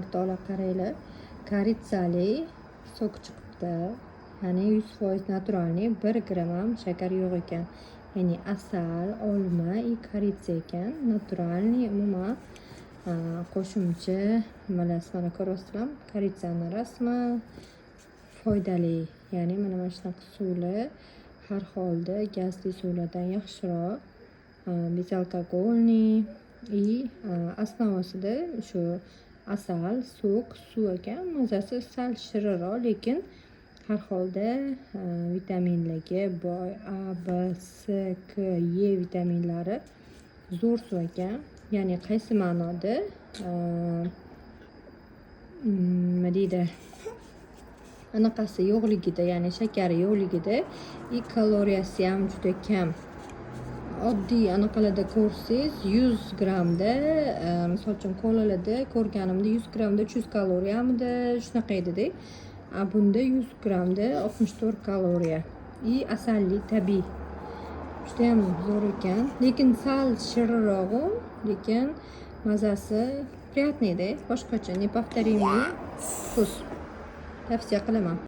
miqdori qaranglar. Koritsali sok chiqibdi. Ya'ni 100% naturalniy, 1 gram ham shakar yo'q ekan. Ya'ni asal, olma и koritsa ekan. Naturalniy umuman qo'shimcha nimalar mana ko'ryapsizlar, koritsani rasmi foydali. Ya'ni mana shunaqa suvlar har holda gazli suvlardan yaxshiroq. Bezalkogolniy и основасida shu asal, sok, suv ekan. Mazasi sal shirinroq, lekin har holda vitaminlarga boy A, B, C, K, E vitaminlari zo'r suv ekan. Ya'ni qaysi ma'noda nima deydi? Anaqasi yo'qligida, ya'ni shakari yo'qligida и kaloriyasi ham juda kam. Oddiy anaqalarda ko'rsangiz 100 grammda, misol uchun kolalarda ko'rganimda 100 grammda 300 kaloriyamidi shunaqa edi-da. Bunda 100 grammda 64 kaloriya. И asalli tabiiy. Juda ham zo'r ekan, lekin sal shirinroq, lekin mazasi приятный-da, boshqacha. Не повторимый вкус. Tavsiya qilaman.